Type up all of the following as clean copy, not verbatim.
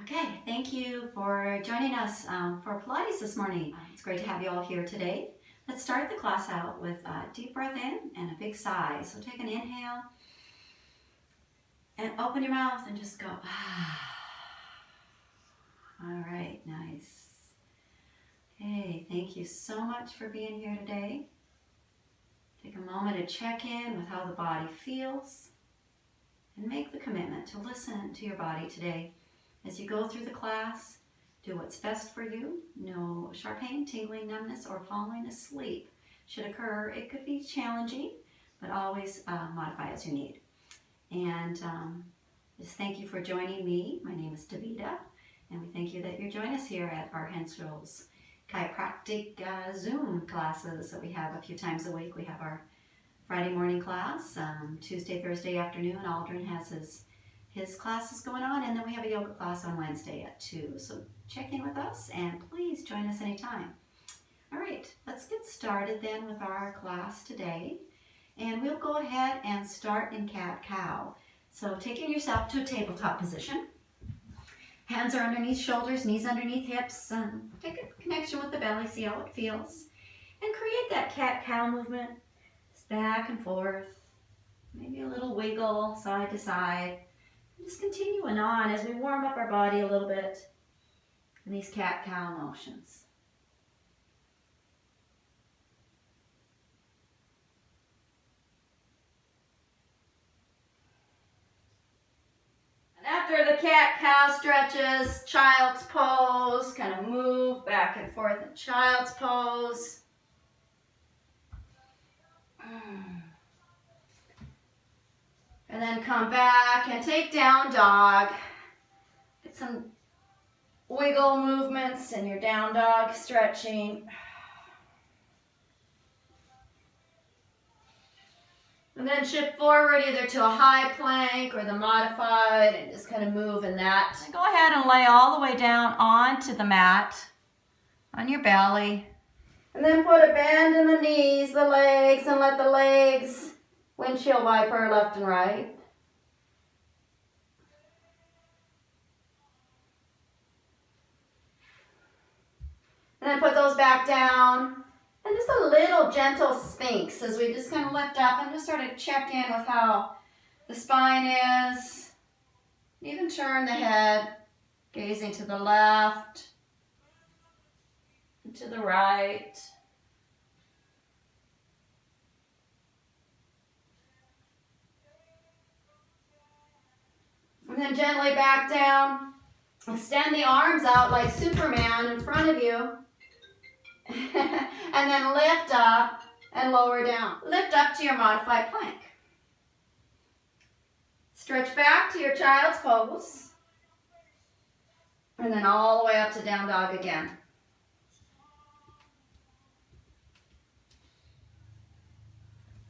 Okay, thank you for joining us for Pilates this morning. It's great to have you all here today. Let's start the class out with a deep breath in and a big sigh. So take an inhale and open your mouth and just go, ah. All right, nice. Okay, thank you so much for being here today. Take a moment to check in with how the body feels and make the commitment to listen to your body today. As you go through the class, do what's best for you. No sharp pain, tingling, numbness, or falling asleep should occur. It could be challenging, but always modify as you need. And just thank you for joining me. My name is Davida, and we thank you that you're joining us here at our Henschel's chiropractic Zoom classes that we have a few times a week. We have our Friday morning class, Tuesday, Thursday afternoon. Aldrin has his classes going on, and then we have a yoga class on Wednesday at 2. So check in with us and please join us anytime. All right, let's get started then with our class today. And we'll go ahead and start in cat-cow. So taking yourself to a tabletop position. Hands are underneath shoulders, knees underneath hips. Take a connection with the belly, see how it feels. And create that cat-cow movement. Just back and forth. Maybe a little wiggle side to side. Just continuing on as we warm up our body a little bit in these cat-cow motions. And after the cat-cow stretches, child's pose, kind of move back and forth in child's pose. And then come back and take down dog. Get some wiggle movements in your down dog stretching. And then shift forward either to a high plank or the modified and just kind of move in that. And go ahead and lay all the way down onto the mat on your belly. And then put a bend in the knees, the legs, and let the legs windshield wiper left and right. And then put those back down. And just a little gentle sphinx as we just kind of lift up and just sort of check in with how the spine is. Even turn the head, gazing to the left and to the right. And then gently back down. Extend the arms out like Superman in front of you. And then lift up and lower down. Lift up to your modified plank. Stretch back to your child's pose. And then all the way up to down dog again.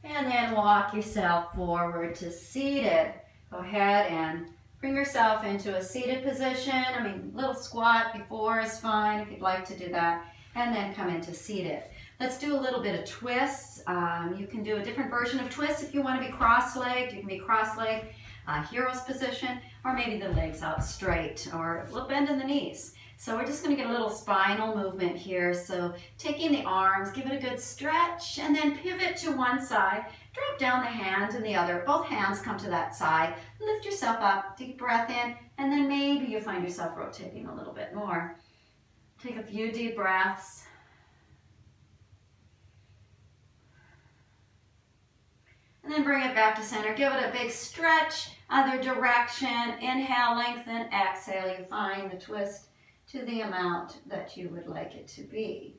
And then walk yourself forward to seated. Go ahead and bring yourself into a seated position. I mean, little squat before is fine if you'd like to do that. And then come into seated. Let's do a little bit of twists. You can do a different version of twists if you want to be cross-legged. You can be cross-legged, hero's position, or maybe the legs out straight, or a little bend in the knees. So we're just going to get a little spinal movement here. So taking the arms, give it a good stretch, and then pivot to one side. Drop down the hand and the other. Both hands come to that side. Lift yourself up, deep breath in, and then maybe you find yourself rotating a little bit more. Take a few deep breaths. And then bring it back to center. Give it a big stretch, other direction. Inhale, lengthen, exhale. You find the twist to the amount that you would like it to be.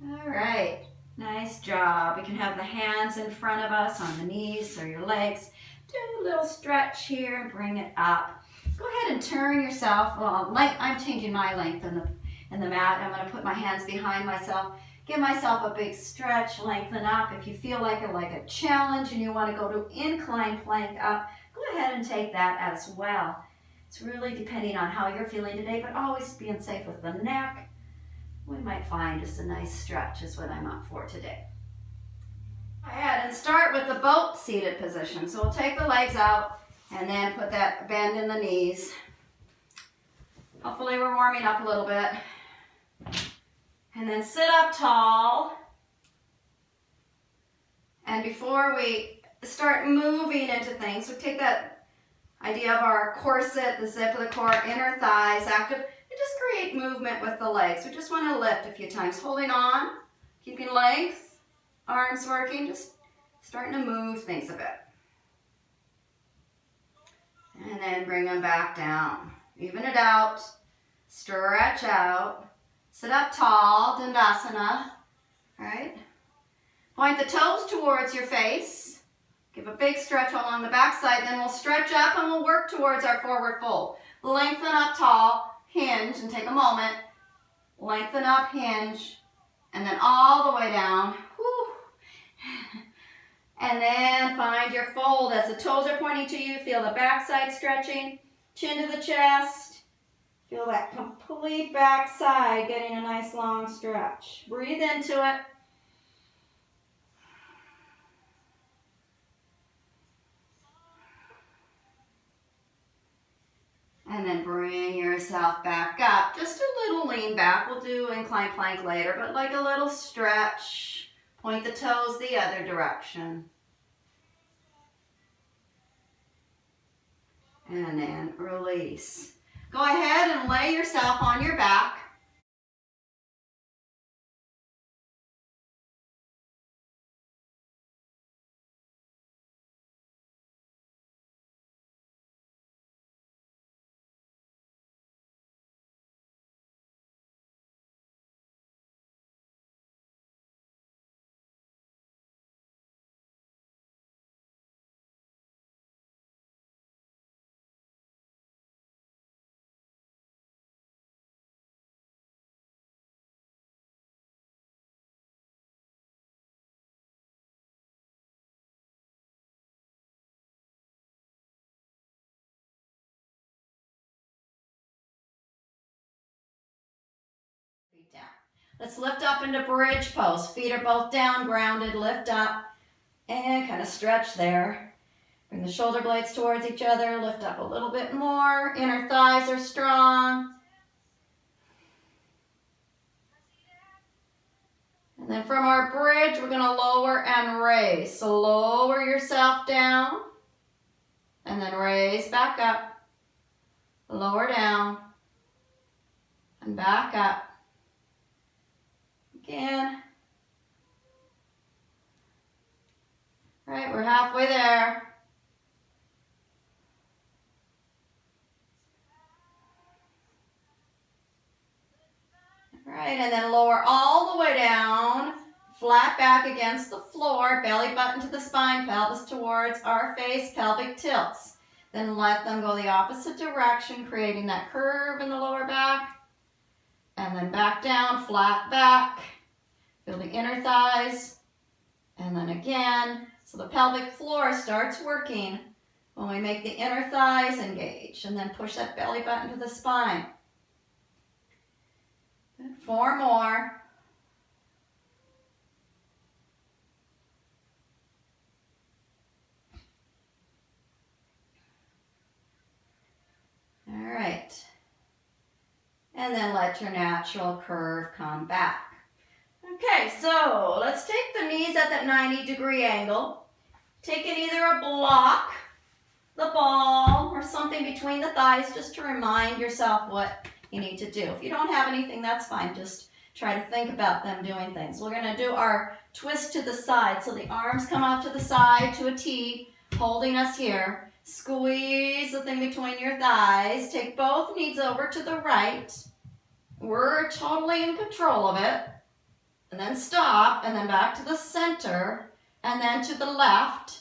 All right, nice job. You can have the hands in front of us on the knees or your legs. Do a little stretch here and bring it up. Go ahead and turn yourself. I'm changing my length in the mat. I'm going to put my hands behind myself. Give myself a big stretch, lengthen up. If you feel like a challenge and you want to go to incline plank up, go ahead and take that as well. It's really depending on how you're feeling today, but always being safe with the neck. We might find just a nice stretch is what I'm up for today. Go ahead and start with the boat seated position. So we'll take the legs out And then put that bend in the knees. Hopefully we're warming up a little bit. And then sit up tall. And before we start moving into things, so take that idea of our corset, the zip of the core, inner thighs active, and just create movement with the legs. We just want to lift a few times, holding on, keeping length, arms working, just starting to move things a bit. And then bring them back down. Even it out, stretch out, sit up tall, Dandasana, all right? Point the toes towards your face. Give a big stretch along the back side. Then we'll stretch up and we'll work towards our forward fold. Lengthen up tall, hinge, and take a moment. Lengthen up, hinge, and then all the way down. Whew. And then find your fold. As the toes are pointing to you, feel the back side stretching. Chin to the chest. Feel that complete back side getting a nice long stretch. Breathe into it. And then bring yourself back up. Just a little lean back. We'll do incline plank later, but like a little stretch. Point the toes the other direction. And then release. Go ahead and lay yourself on your back. Down. Let's lift up into bridge pose. Feet are both down, grounded, lift up, and kind of stretch there. Bring the shoulder blades towards each other, lift up a little bit more. Inner thighs are strong. And then from our bridge, we're going to lower and raise. So lower yourself down, and then raise back up. Lower down, and back up. Again. All right, we're halfway there. All right, and then lower all the way down, flat back against the floor, belly button to the spine, pelvis towards our face, pelvic tilts. Then let them go the opposite direction, creating that curve in the lower back. And then back down, flat back. Feel the inner thighs. And then again, so the pelvic floor starts working when we make the inner thighs engage. And then push that belly button to the spine. 4 more. All right. And then let your natural curve come back. Okay, so let's take the knees at that 90-degree angle. Take it either a block, the ball, or something between the thighs just to remind yourself what you need to do. If you don't have anything, that's fine. Just try to think about them doing things. We're going to do our twist to the side. So the arms come out to the side to a T, holding us here. Squeeze the thing between your thighs. Take both knees over to the right. We're totally in control of it. And then stop, and then back to the center, and then to the left.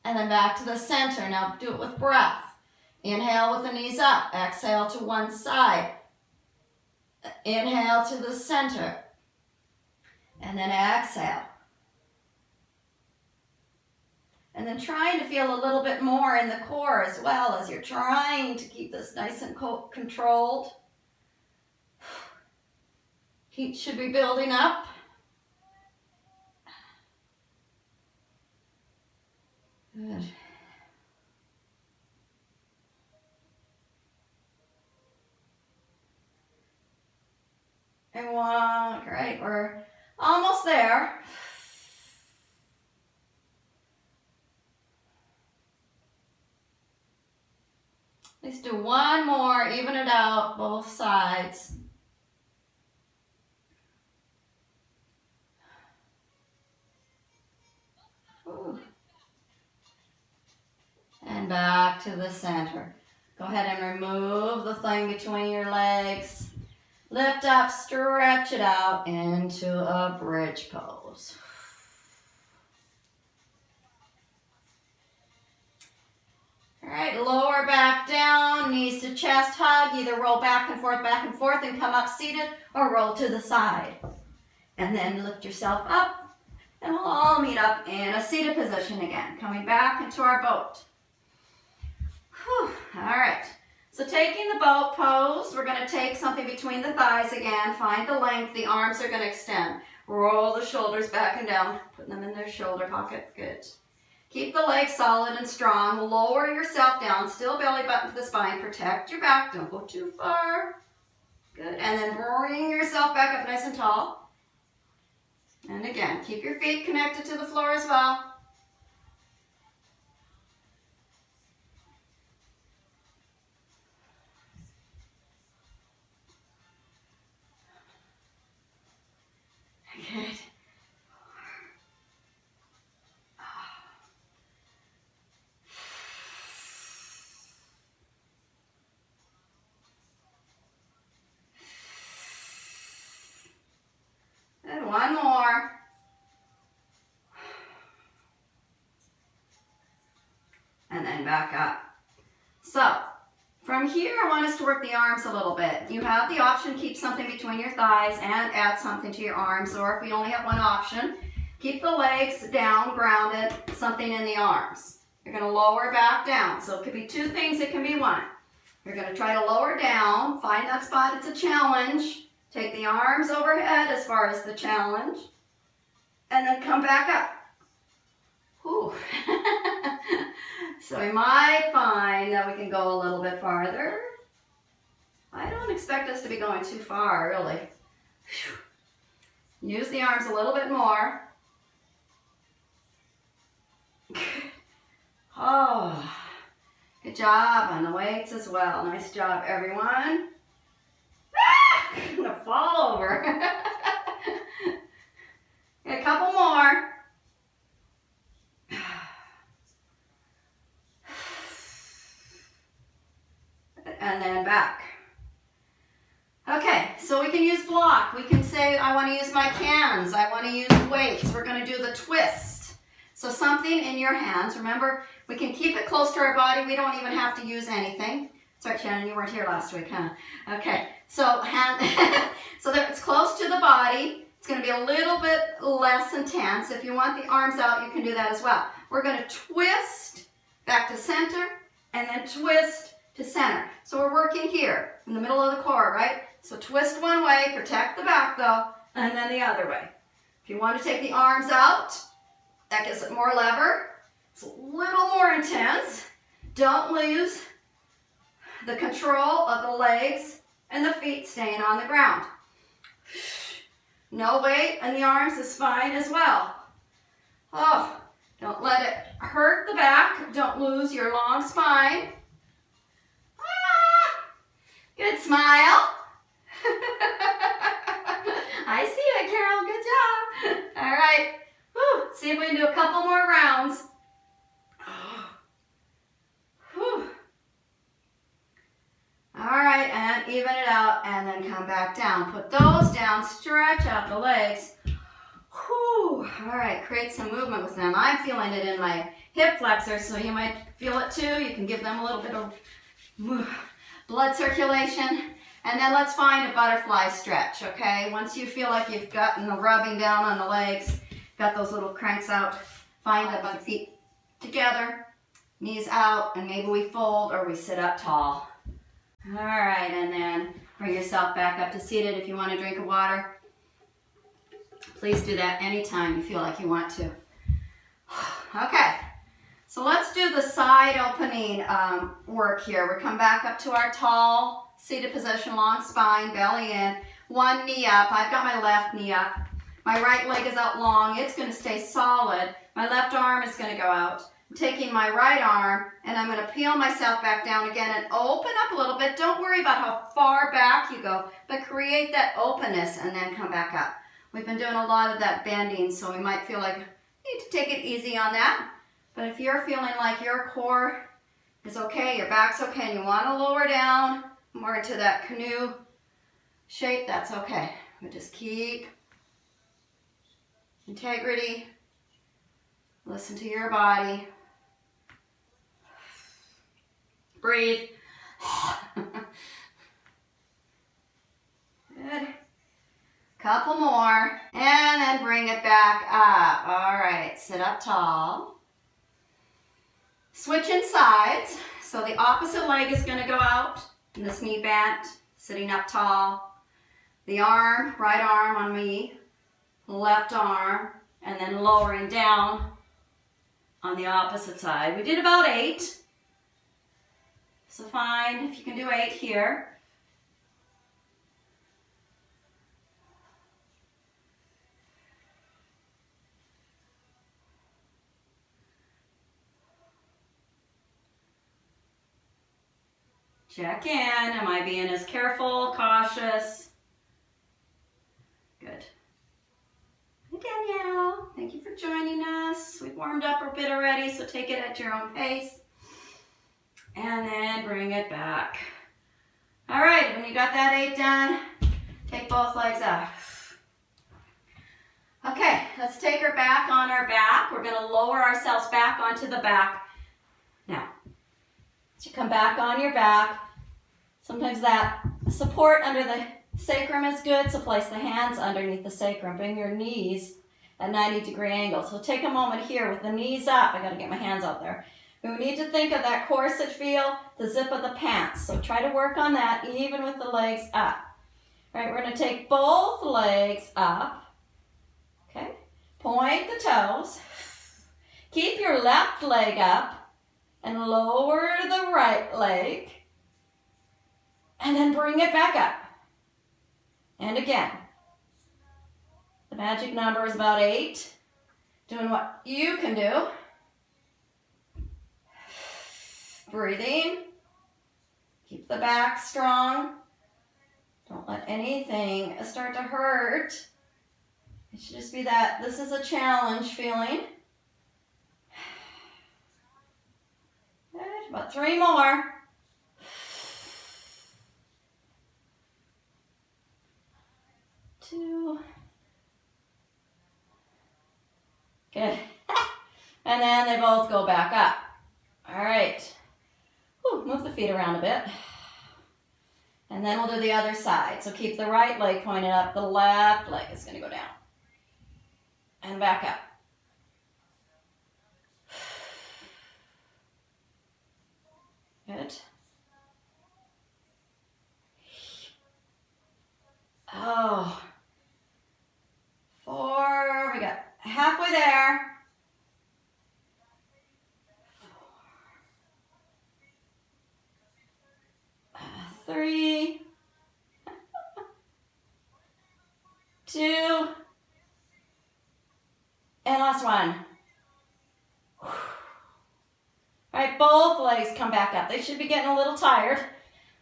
And then back to the center. Now do it with breath. Inhale with the knees up. Exhale to one side. Inhale to the center. And then exhale. And then trying to feel a little bit more in the core as well as you're trying to keep this nice and controlled. Heat should be building up. Good. And one, great, we're almost there. Let's do one more, even it out, both sides. Ooh. And back to the center. Go ahead and remove the thing between your legs. Lift up, stretch it out into a bridge pose. All right, lower back down, knees to chest hug. Either roll back and forth, and come up seated, or roll to the side. And then lift yourself up, and we'll all meet up in a seated position again. Coming back into our boat. Whew. All right, so taking the boat pose, we're going to take something between the thighs again. Find the length, the arms are going to extend. Roll the shoulders back and down, putting them in their shoulder pocket. Good. Keep the legs solid and strong. Lower yourself down. Still belly button to the spine. Protect your back. Don't go too far. Good. And then bring yourself back up nice and tall. And again, keep your feet connected to the floor as well. Good. And one more. And then back up. So, from here, I want us to work the arms a little bit. You have the option to keep something between your thighs and add something to your arms, or if we only have one option, keep the legs down, grounded, something in the arms. You're going to lower back down. So it could be two things, it can be one. You're going to try to lower down, find that spot, it's a challenge. Take the arms overhead as far as the challenge, and then come back up. Whew. So we might find that we can go a little bit farther. I don't expect us to be going too far, really. Use the arms a little bit more. Oh, good job on the weights as well. Nice job, everyone. I'm going to fall over. A couple more. And then back. Okay, so we can use block. We can say, I want to use my cans. I want to use weights. We're going to do the twist. So something in your hands. Remember, we can keep it close to our body. We don't even have to use anything. Sorry, Shannon, you weren't here last week, huh? Okay, so so that it's close to the body. It's going to be a little bit less intense. If you want the arms out, you can do that as well. We're going to twist back to center and then twist to center. So we're working here in the middle of the core, right? So twist one way, protect the back though, and then the other way. If you want to take the arms out, that gives it more lever. It's a little more intense. Don't lose the control of the legs and the feet staying on the ground. No weight and the arms is fine as well. Oh, don't let it hurt the back. Don't lose your long spine. Good smile. I see it, Carol. Good job. All right. Whew. See if we can do a couple more rounds. Whew. All right, and even it out, and then come back down. Put those down. Stretch out the legs. Whew. All right, create some movement with them. I'm feeling it in my hip flexors, so you might feel it too. You can give them a little bit of blood circulation. And then let's find a butterfly stretch, okay? Once you feel like you've gotten the rubbing down on the legs, got those little cranks out, find the feet together, knees out, and maybe we fold or we sit up tall. All right, and then bring yourself back up to seated. If you want a drink of water, please do that anytime you feel like you want to. Okay, so let's do the side opening work here. We come back up to our tall seated position, long spine, belly in, one knee up. I've got my left knee up. My right leg is out long. It's going to stay solid. My left arm is going to go out. I'm taking my right arm and I'm going to peel myself back down again and open up a little bit. Don't worry about how far back you go, but create that openness and then come back up. We've been doing a lot of that bending, so we might feel like you need to take it easy on that. But if you're feeling like your core is okay, your back's okay, and you want to lower down more into that canoe shape, that's okay. But just keep integrity. Listen to your body. Breathe. Good. Couple more. And then bring it back up. All right, sit up tall. Switching sides. So the opposite leg is going to go out. And this knee bent, sitting up tall. The arm, right arm on me. Left arm. And then lowering down on the opposite side. We did about 8. So fine if you can do 8 here. Check in. Am I being as careful, cautious? Good. Hi, Danielle. Thank you for joining us. We've warmed up a bit already, so take it at your own pace. And then bring it back. All right, when you got that 8 done, take both legs up. Okay, let's take her back on our back. We're going to lower ourselves back onto the back. Now, as you come back on your back, sometimes that support under the sacrum is good, so place the hands underneath the sacrum. Bring your knees at 90-degree angle. So take a moment here with the knees up. I got to get my hands out there. We need to think of that corset feel, the zip of the pants. So try to work on that even with the legs up. All right, we're going to take both legs up. Okay, point the toes. Keep your left leg up and lower the right leg. And then bring it back up. And again. The magic number is about 8. Doing what you can do. Breathing. Keep the back strong. Don't let anything start to hurt. It should just be that this is a challenge feeling. Good. About 3 more. Two. Good. And then they both go back up. All right. Whew, move the feet around a bit. And then we'll do the other side. So keep the right leg pointed up. The left leg is going to go down. And back up. Good. Oh. 4. We got halfway there. 3. 2. And last one. All right, both legs come back up. They should be getting a little tired.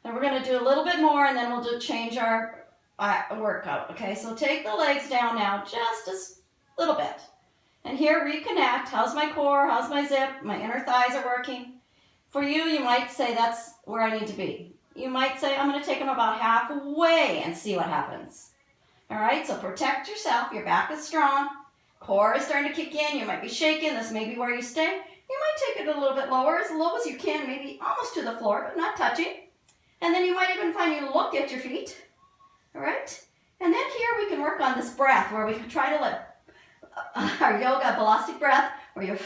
And we're going to do a little bit more and then we'll change our workout. Okay, so take the legs down now just a little bit. And here, reconnect. How's my core? How's my zip? My inner thighs are working. For you, you might say that's where I need to be. You might say, I'm going to take them about halfway and see what happens. All right, so protect yourself. Your back is strong. Core is starting to kick in. You might be shaking. This may be where you stay. You might take it a little bit lower, as low as you can, maybe almost to the floor, but not touching. And then you might even find you look at your feet. All right? And then here we can work on this breath where we can try to let our yoga ballistic breath where you're...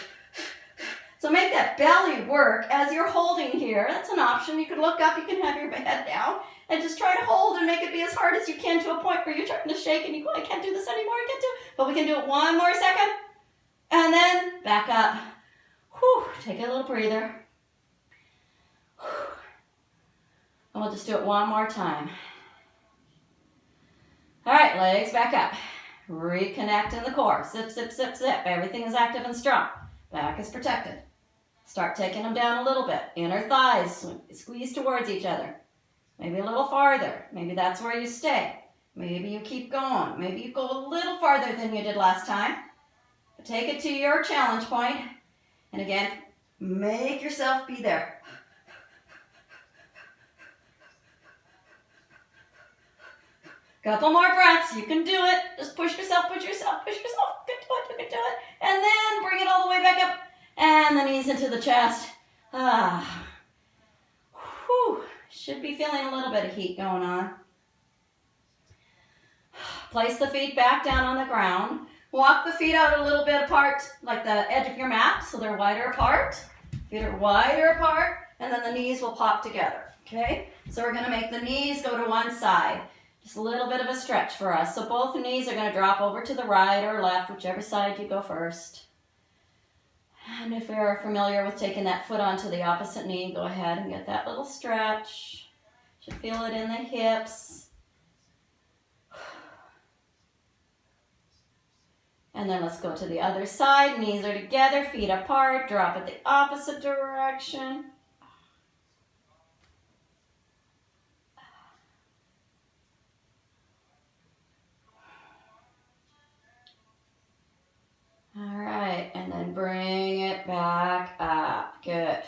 So make that belly work as you're holding here. That's an option. You can look up, you can have your head down, and just try to hold and make it be as hard as you can to a point where you're starting to shake and you go, I can't do this anymore, I can't do it. But we can do it one more second. And then back up. Whew, take a little breather. And we'll just do it one more time. All right, legs back up. Reconnect in the core. Zip, zip, zip, zip. Everything is active and strong. Back is protected. Start taking them down a little bit. Inner thighs squeeze towards each other. Maybe a little farther. Maybe that's where you stay. Maybe you keep going. Maybe you go a little farther than you did last time. But take it to your challenge point. And again, make yourself be there. Couple more breaths. You can do it. Just push yourself, push yourself, push yourself. You can do it, you can do it. And then bring it all the way back up. And the knees into the chest. Whew. Should be feeling a little bit of heat going on. Place the feet back down on the ground. Walk the feet out a little bit apart, like the edge of your mat, so they're wider apart. Feet are wider apart, and then the knees will pop together, okay? So we're gonna make the knees go to one side. Just a little bit of a stretch for us. So both knees are gonna drop over to the right or left, whichever side you go first. And if you're familiar with taking that foot onto the opposite knee, go ahead and get that little stretch. Should feel it in the hips. And then let's go to the other side. Knees are together, feet apart, drop it the opposite direction. All right, and then bring it back up. Good.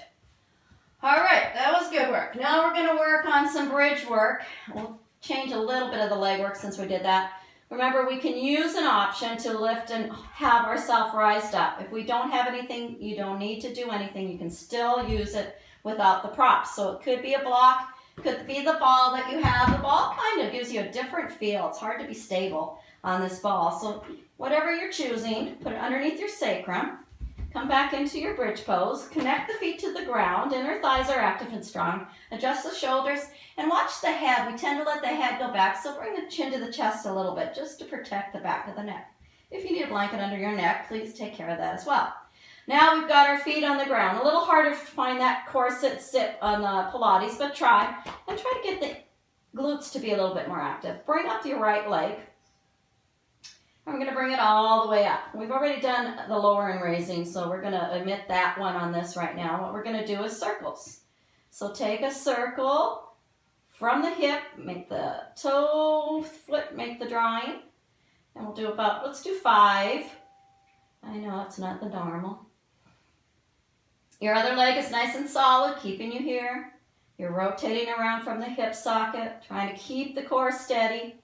All right, that was good work. Now we're gonna work on some bridge work. We'll change a little bit of the leg work since we did that. Remember, we can use an option to lift and have ourselves rised up. If we don't have anything, you don't need to do anything. You can still use it without the props. So it could be a block, could be the ball that you have. The ball kind of gives you a different feel. It's hard to be stable on this ball. So whatever you're choosing, put it underneath your sacrum. Come back into your bridge pose. Connect the feet to the ground. Inner thighs are active and strong. Adjust the shoulders and watch the head. We tend to let the head go back, so bring the chin to the chest a little bit just to protect the back of the neck. If you need a blanket under your neck, please take care of that as well. Now we've got our feet on the ground. A little harder to find that core sit on the Pilates, but try. And try to get the glutes to be a little bit more active. Bring up your right leg. I'm going to bring it all the way up. We've already done the lower and raising, so we're going to omit that one on this right now. What we're going to do is circles. So take a circle from the hip, make the toe flip, make the drawing. And we'll do about, let's do 5. I know it's not the normal. Your other leg is nice and solid, keeping you here. You're rotating around from the hip socket, trying to keep the core steady.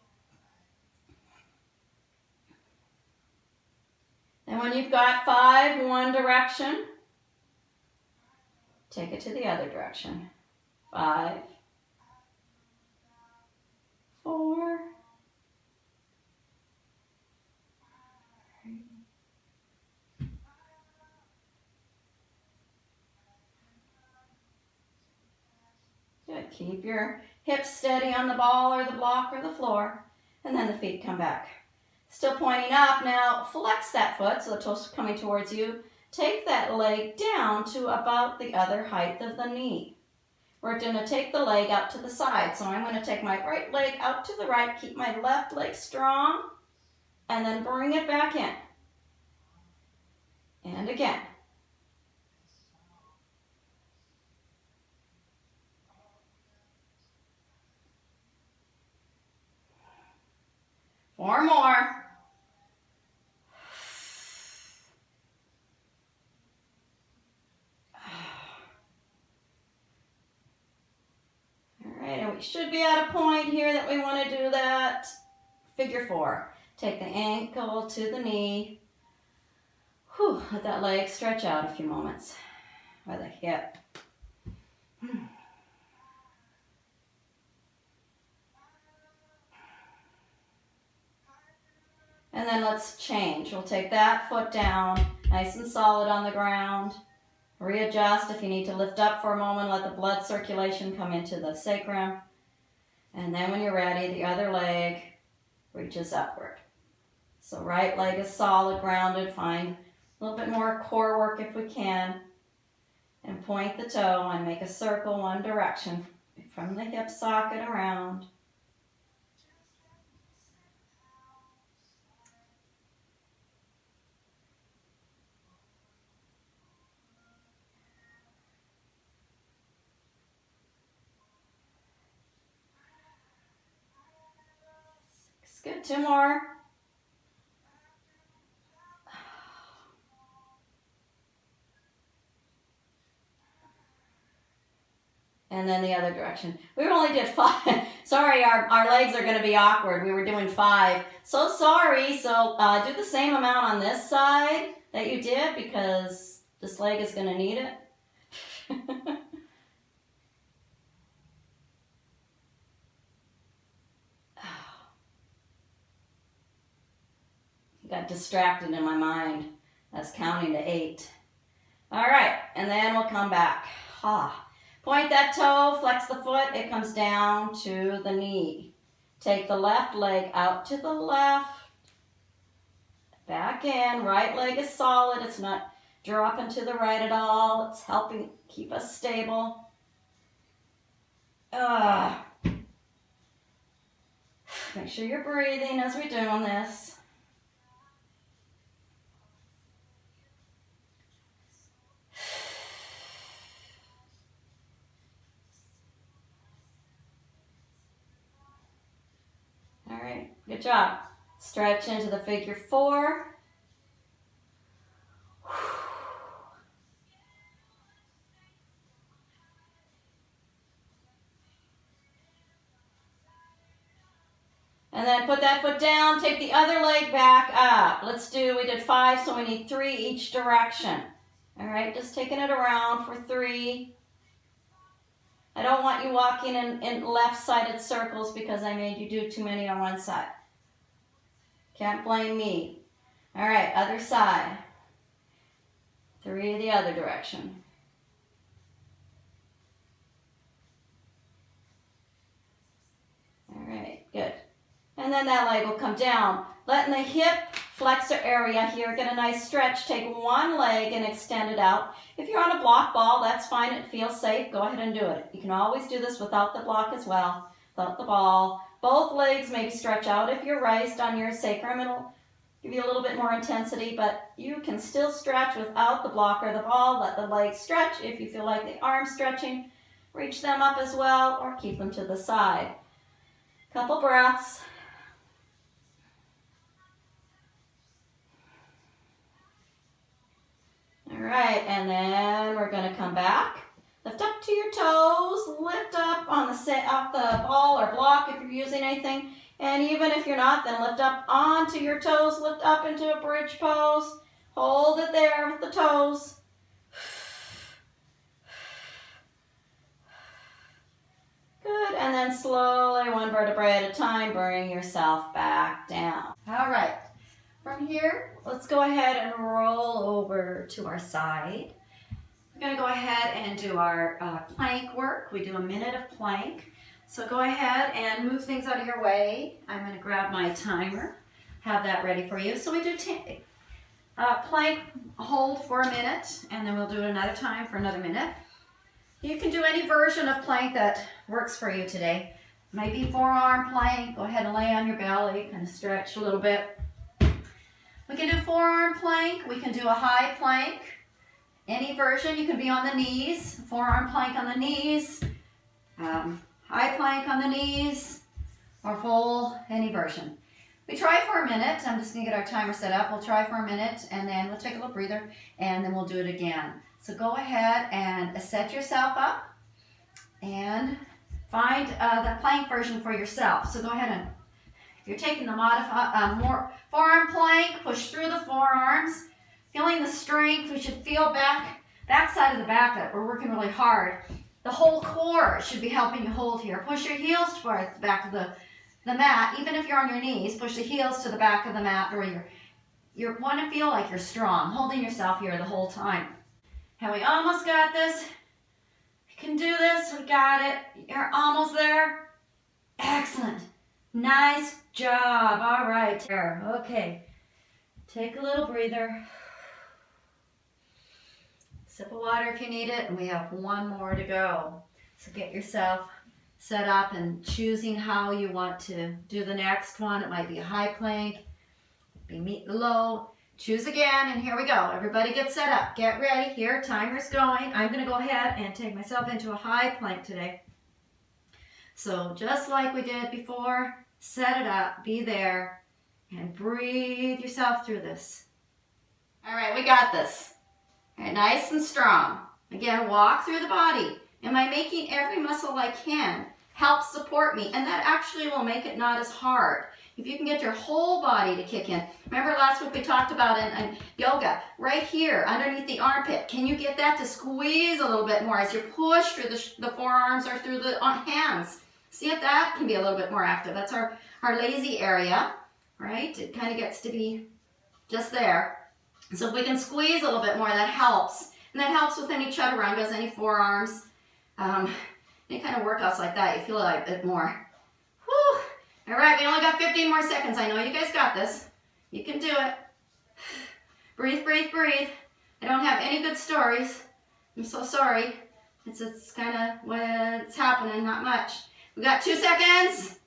And when you've got 5 one direction, take it to the other direction. 5, 4, 3. Good. Keep your hips steady on the ball or the block or the floor, and then the feet come back. Still pointing up. Now flex that foot so the toes coming towards you. Take that leg down to about the other height of the knee. We're going to take the leg out to the side. So I'm going to take my right leg out to the right, keep my left leg strong, and then bring it back in. And again. Four more. And we should be at a point here that we want to do that figure 4. Take the ankle to the knee. Whew, let that leg stretch out a few moments. Or the hip. And then let's change. We'll take that foot down, nice and solid on the ground. Readjust if you need to lift up for a moment. Let the blood circulation come into the sacrum. And then when you're ready, the other leg reaches upward. So right leg is solid, grounded. Find a little bit more core work if we can. And point the toe and make a circle one direction from the hip socket around. Looks good. 2 more. And then the other direction. We only did 5. Sorry, our legs are going to be awkward. We were doing 5. So sorry. So do the same amount on this side that you did because this leg is going to need it. Got distracted in my mind. I was counting to 8. All right, and then we'll come back. Point that toe, flex the foot, it comes down to the knee. Take the left leg out to the left, back in, right leg is solid, it's not dropping to the right at all, it's helping keep us stable. Make sure you're breathing as we're doing this. All right, good job. Stretch into the figure 4. And then put that foot down, take the other leg back up. We did 5, so we need 3 each direction. All right, just taking it around for 3. I don't want you walking in left-sided circles because I made you do too many on one side. Can't blame me. All right, other side. 3 the other direction. All right, good. And then that leg will come down. Letting the hip flexor area here get a nice stretch. Take one leg and extend it out. If you're on a block ball, that's fine. It feels safe. Go ahead and do it. You can always do this without the block as well, without the ball. Both legs maybe stretch out. If you're raised on your sacrum, it'll give you a little bit more intensity, but you can still stretch without the block or the ball. Let the legs stretch. If you feel like the arms stretching, reach them up as well or keep them to the side. Couple breaths. All right, and then we're going to come back. Lift up to your toes, lift up on off the ball or block if you're using anything. And even if you're not, then lift up onto your toes, lift up into a bridge pose. Hold it there with the toes. Good, and then slowly, one vertebrae at a time, bring yourself back down. All right. From here, let's go ahead and roll over to our side. We're going to go ahead and do our plank work. We do a minute of plank. So go ahead and move things out of your way. I'm going to grab my timer, have that ready for you. So we do plank hold for a minute, and then we'll do it another time for another minute. You can do any version of plank that works for you today. Maybe forearm plank. Go ahead and lay on your belly, kind of stretch a little bit. We can do forearm plank, we can do a high plank. Any version, you can be on the knees, forearm plank on the knees, high plank on the knees, or full, any version. We try for a minute. I'm just gonna get our timer set up. We'll try for a minute and then we'll take a little breather and then we'll do it again. So go ahead and set yourself up and find the plank version for yourself. So go ahead and you're taking the more forearm plank, push through the forearms, feeling the strength. We should feel back side of the back that we're working really hard. The whole core should be helping you hold here. Push your heels towards the back of the mat. Even if you're on your knees, push the heels to the back of the mat where you want to feel like you're strong, holding yourself here the whole time. And we almost got this. We can do this. We got it. You're almost there. Excellent. Nice job. All right. Okay. Take a little breather. Sip of water if you need it, and we have one more to go. So get yourself set up and choosing how you want to do the next one. It might be a high plank, be meet low. Choose again, and here we go. Everybody get set up. Get ready. Here, timer's going. I'm going to go ahead and take myself into a high plank today. So just like we did before, set it up, be there, and breathe yourself through this. All right, we got this. All right, nice and strong. Again, walk through the body. Am I making every muscle I can help support me? And that actually will make it not as hard. If you can get your whole body to kick in. Remember last week we talked about in yoga, right here, underneath the armpit. Can you get that to squeeze a little bit more as you push through the forearms or through the hands? See if that can be a little bit more active. That's our lazy area, right? It kind of gets to be just there. So if we can squeeze a little bit more, that helps. And that helps with any chaturangas, any forearms, any kind of workouts like that. You feel a bit more. Whew. All right, we only got 15 more seconds. I know you guys got this. You can do it. Breathe, breathe, breathe. I don't have any good stories. I'm so sorry. It's kind of what's happening, not much. We got 2 seconds,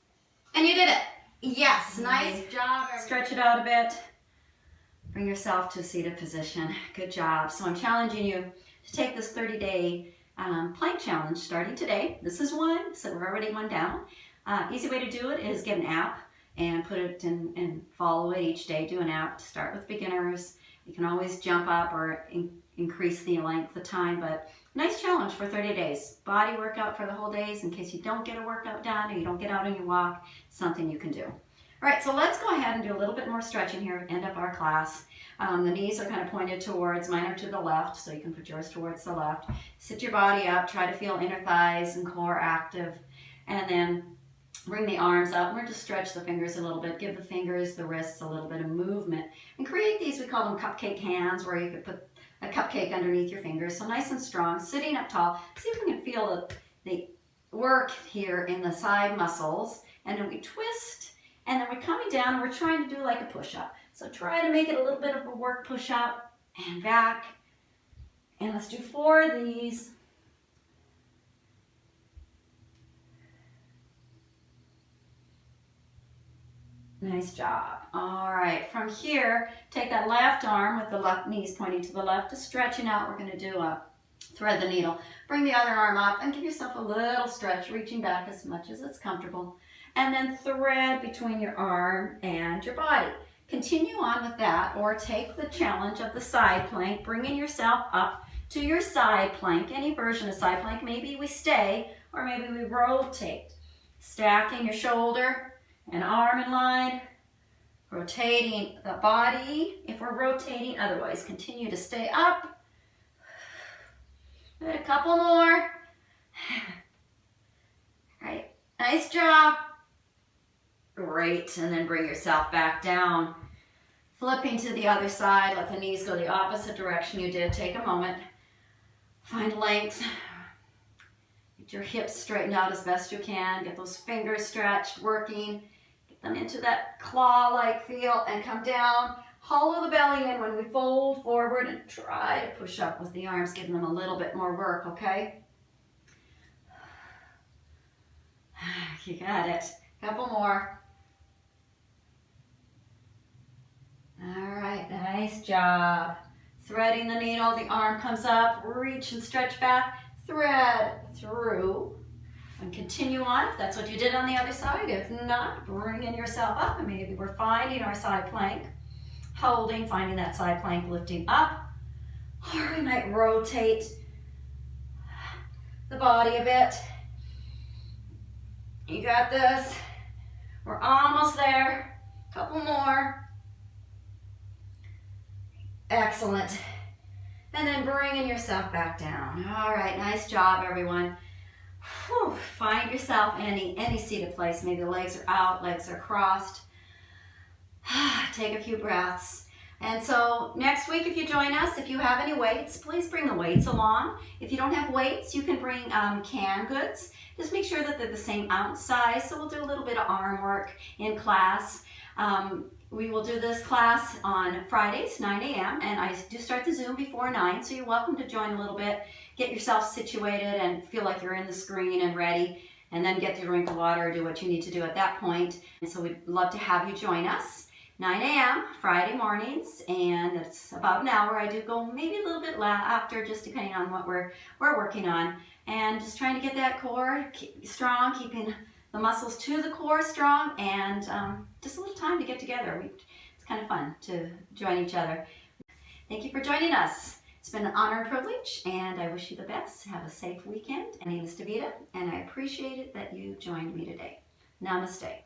and you did it. Yes, nice job. Stretch it out a bit. Bring yourself to a seated position. Good job. So I'm challenging you to take this 30-day plank challenge starting today. This is one, so we're already one down. Easy way to do it is get an app and put it in and follow it each day. Do an app. Start with beginners. You can always jump up or increase the length of time, but nice challenge for 30 days. Body workout for the whole days in case you don't get a workout done or you don't get out on your walk. Something you can do. All right, so let's go ahead and do a little bit more stretching here to end up our class. The knees are kind of pointed towards, mine are to the left, so you can put yours towards the left. Sit your body up, try to feel inner thighs and core active, and then bring the arms up. We're just stretch the fingers a little bit, give the fingers, the wrists a little bit of movement, and create these, we call them cupcake hands, where you could put a cupcake underneath your fingers, so nice and strong, sitting up tall. See if we can feel the work here in the side muscles, and then we twist. And then we're coming down and we're trying to do like a push-up. So try to make it a little bit of a work push-up and back. And let's do 4 of these. Nice job. All right, from here, take that left arm with the left knees pointing to the left, just stretching out. We're going to do a thread the needle. Bring the other arm up and give yourself a little stretch, reaching back as much as it's comfortable. And then thread between your arm and your body. Continue on with that, or take the challenge of the side plank, bringing yourself up to your side plank, any version of side plank. Maybe we stay, or maybe we rotate. Stacking your shoulder and arm in line, rotating the body if we're rotating, otherwise continue to stay up. Good, a couple more. All right, nice job. Great, and then bring yourself back down. Flipping to the other side, let the knees go the opposite direction you did. Take a moment, find length. Get your hips straightened out as best you can. Get those fingers stretched, working. Get them into that claw-like feel and come down. Hollow the belly in when we fold forward and try to push up with the arms, giving them a little bit more work, okay? You got it. Couple more. All right, nice job. Threading the needle, the arm comes up, reach and stretch back, thread through, and continue on if that's what you did on the other side. If not, bringing yourself up, and maybe we're finding our side plank, holding, finding that side plank, lifting up, or we might rotate the body a bit. You got this. We're almost there. Couple more. Excellent. And then bringing yourself back down. All right, nice job, everyone. Whew. Find yourself in any seated place. Maybe the legs are out, legs are crossed. Take a few breaths. And so next week, if you join us, if you have any weights, please bring the weights along. If you don't have weights, you can bring canned goods. Just make sure that they're the same ounce size. So we'll do a little bit of arm work in class. We will do this class on Fridays, 9 a.m. and I do start the Zoom before 9, so you're welcome to join a little bit, get yourself situated and feel like you're in the screen and ready, and then get your drink of water, do what you need to do at that point. And so we'd love to have you join us. 9 a.m. Friday mornings, and it's about an hour. I do go maybe a little bit after, just depending on what we're working on. And just trying to get that core strong, keeping the muscles to the core strong, and just a little time to get together. It's kind of fun to join each other. Thank you for joining us. It's been an honor and privilege, and I wish you the best. Have a safe weekend. My name is Davida, and I appreciate it that you joined me today. Namaste.